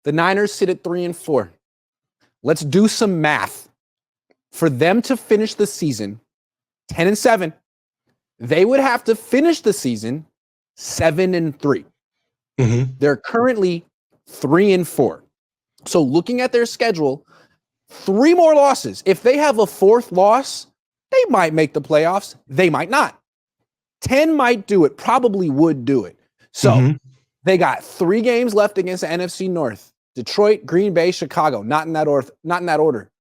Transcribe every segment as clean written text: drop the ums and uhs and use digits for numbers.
The Niners sit at 3-4. Let's do some math. For them to finish the season 10-7, they would have to finish the season 7-3. They're currently 3-4. So looking at their schedule, 3 more losses. If they have a 4th loss, they might make the playoffs. They might not. 10 might do it, probably would do it. So they got 3 games left against the NFC North. Detroit, Green Bay, Chicago. Not in that order.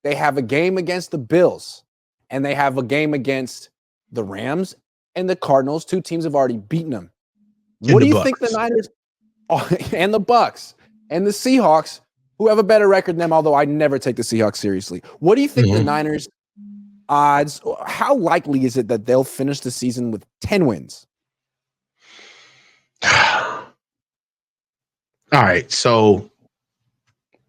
They have a game against the Bills, and they have a game against the Rams and the Cardinals. 2 teams have already beaten them. What do you think the Niners and the Bucks and the Seahawks, who have a better record than them, although I never take the Seahawks seriously. What do you think the Niners odds, how likely is it that they'll finish the season with 10 wins? All right, so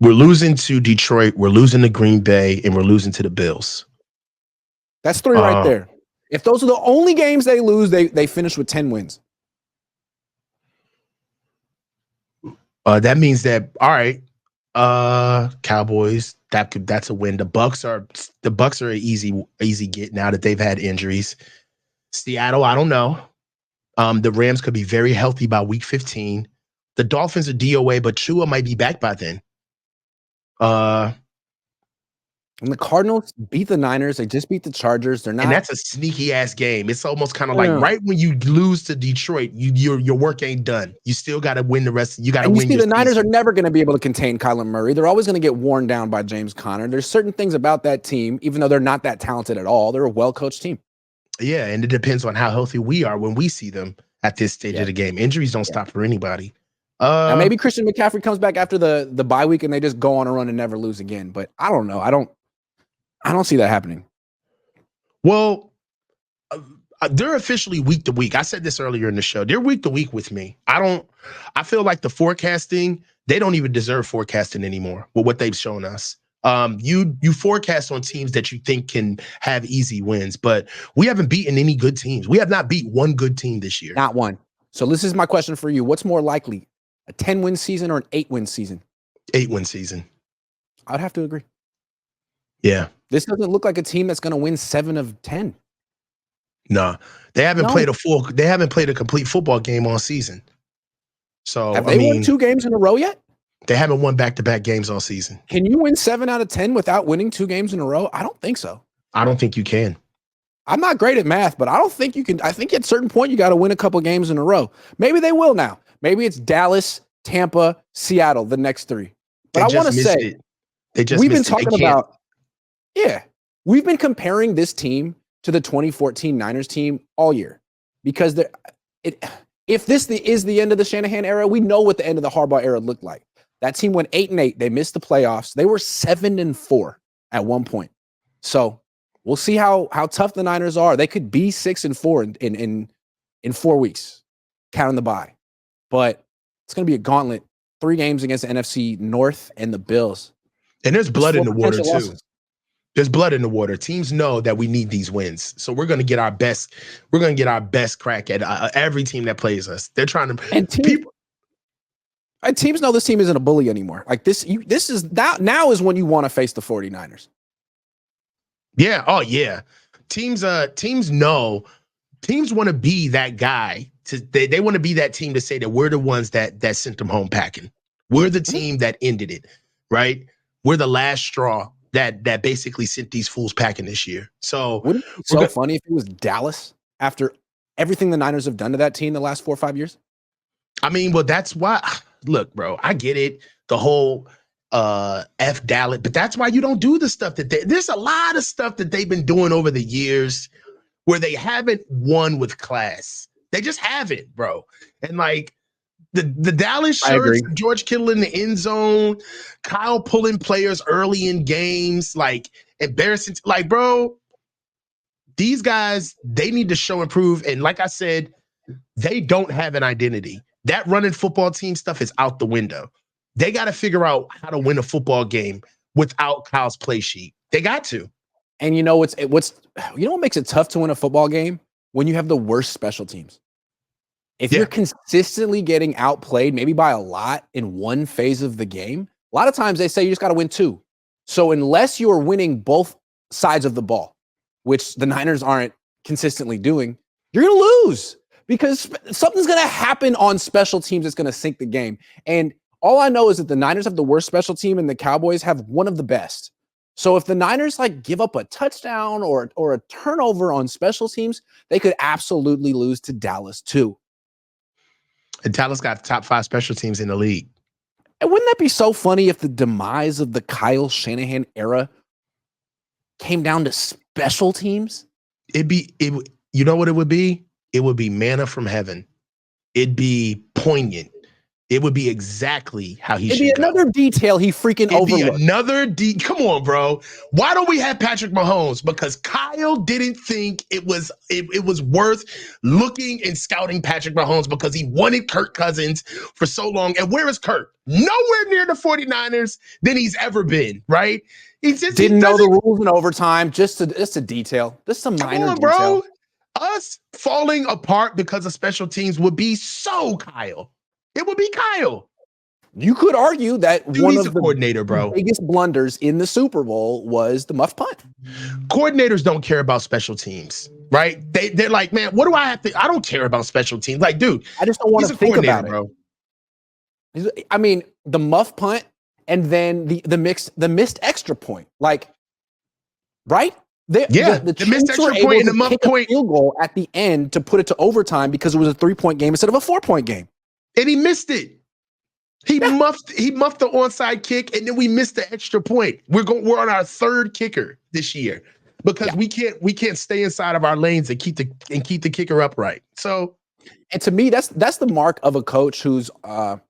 we're losing to Detroit, we're losing to Green Bay, and we're losing to the Bills. That's 3 right there. If those are the only games they lose, they finish with 10 wins. That means that, all right, Cowboys, that's a win. The Bucks are an easy get now that they've had injuries. Seattle, I don't know. The Rams could be very healthy by week 15. The Dolphins are DOA, but Tua might be back by then. And the Cardinals beat the Niners. They just beat the Chargers. They're not. And that's a sneaky ass game. It's almost kind of like right when you lose to Detroit, your work ain't done. You still got to win the rest. You got to win. You see, the Niners are never going to be able to contain Kyler Murray. They're always going to get worn down by James Conner. There's certain things about that team, even though they're not that talented at all. They're a well-coached team. Yeah, and it depends on how healthy we are when we see them at this stage of the game. Injuries don't stop for anybody. Now maybe Christian McCaffrey comes back after the bye week and they just go on a run and never lose again. But I don't know. I don't see that happening. Well, they're officially week to week. I said this earlier in the show. They're week to week with me. I feel like the forecasting, they don't even deserve forecasting anymore with what they've shown us. You forecast on teams that you think can have easy wins, but we haven't beaten any good teams. We have not beat one good team this year. Not one. So this is my question for you. What's more likely, a 10-win season or an 8-win season? 8-win season. I'd have to agree. Yeah. This doesn't look like a team that's going to win 7 of 10. No, they haven't played a complete football game all season. So have they won 2 games in a row yet? They haven't won back-to-back games all season. Can you win 7 out of 10 without winning 2 games in a row? I don't think so. I don't think you can. I'm not great at math, but I don't think you can. I think at a certain point, you got to win a couple games in a row. Maybe they will now. Maybe it's Dallas, Tampa, Seattle, the next 3. But I want to say, we've been talking about, we've been comparing this team to the 2014 Niners team all year because if this is the end of the Shanahan era, we know what the end of the Harbaugh era looked like. That team went 8-8. They missed the playoffs. They were 7-4 at one point. So we'll see how tough the Niners are. They could be 6-4 in 4 weeks, counting the bye. But it's going to be a gauntlet. 3 games against the NFC North and the Bills. And there's blood in the water too. Losses. There's blood in the water. Teams know that we need these wins, so we're going to get our best. We're going to get our best crack at every team that plays us. They're trying to. And teams know this team isn't a bully anymore. Like this is now is when you want to face the 49ers. Yeah. Oh yeah. Teams know. Teams want to be that guy. They want to be that team to say that we're the ones that sent them home packing. We're the team that ended it, right? We're the last straw that basically sent these fools packing this year. So wouldn't it be so funny if it was Dallas after everything the Niners have done to that team the last 4 or 5 years? I mean, well, that's why. Look, bro, I get it. The whole F Dallas, but that's why you don't do the stuff that there's a lot of stuff that they've been doing over the years where they haven't won with class. They just haven't, bro. And like the Dallas shirts, George Kittle in the end zone, Kyle pulling players early in games, like embarrassing. Like, bro, these guys, they need to show and prove. And like I said, they don't have an identity. That running football team stuff is out the window. They got to figure out how to win a football game without Kyle's play sheet. They got to. And you know what makes it tough to win a football game? When you have the worst special teams. If Yeah. you're consistently getting outplayed, maybe by a lot in one phase of the game, a lot of times they say you just got to win two. So unless you're winning both sides of the ball, which the Niners aren't consistently doing, you're going to lose because something's going to happen on special teams that's going to sink the game. And all I know is that the Niners have the worst special team and the Cowboys have one of the best. So if the Niners like give up a touchdown or a turnover on special teams, they could absolutely lose to Dallas too. And Dallas got top 5 special teams in the league. And wouldn't that be so funny if the demise of the Kyle Shanahan era came down to special teams? You know what it would be? It would be manna from heaven. It'd be poignant. It would be exactly how he should go. It'd be another detail he freaking overlooked. Come on, bro. Why don't we have Patrick Mahomes? Because Kyle didn't think it was worth looking and scouting Patrick Mahomes because he wanted Kirk Cousins for so long. And where is Kirk? Nowhere near the 49ers than he's ever been, right? He didn't know the rules in overtime. Just a detail. Just a minor detail. Bro. Us falling apart because of special teams would be so Kyle. It would be Kyle. You could argue that one of the coordinator, bro. biggest blunders in the Super Bowl was the muff punt. Coordinators don't care about special teams, right? They're like, man, what do I have to? I don't care about special teams. Like, dude, I just don't want to think about it, bro. I mean, the muff punt and then the missed extra point, like, right? The missed extra point and the muff point field goal at the end to put it to overtime because it was a 3-point game instead of a 4-point game. And he missed it. He muffed the onside kick, and then we missed the extra point. We're on our 3rd kicker this year because we can't stay inside of our lanes and keep the kicker upright. So, and to me, that's the mark of a coach who's on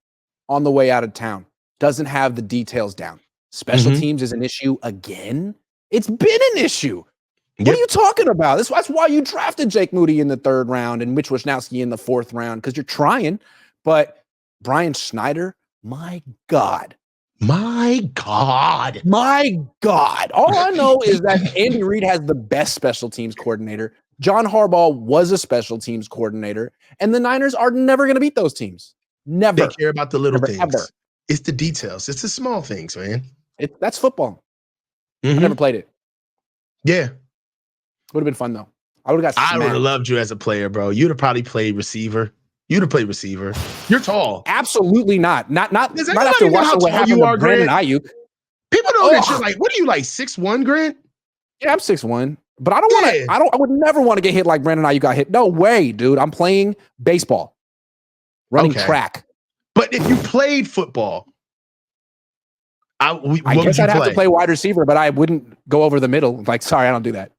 the way out of town, doesn't have the details down. Special teams is an issue again. It's been an issue. What are you talking about? That's why you drafted Jake Moody in the 3rd round and Mitch Wishnowsky in the 4th round, because you're trying. But Brian Schneider, my God. All I know is that Andy Reid has the best special teams coordinator. John Harbaugh was a special teams coordinator, and the Niners are never going to beat those teams. Never. They care about the little things. Ever. It's the details. It's the small things, man. That's football. I never played it. Yeah. Would have been fun, though. I would have loved you as a player, bro. You'd have probably played receiver. You're tall. Absolutely not. Not after watching what happened to Brandon Ayuk. People know that you're like, what are you, like 6'1", Grant? Yeah, I'm 6'1". But I don't want to. I would never want to get hit like Brandon Ayuk got hit. No way, dude. I'm playing baseball, running track. But if you played football, I guess I'd have to play wide receiver, but I wouldn't go over the middle. Like, sorry, I don't do that.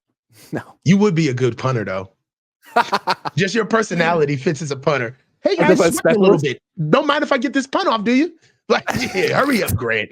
No. You would be a good punter, though. Just your personality fits as a punter. Hey, guys, switch a little bit. Don't mind if I get this punt off, do you? Like, yeah, hurry up, Grant.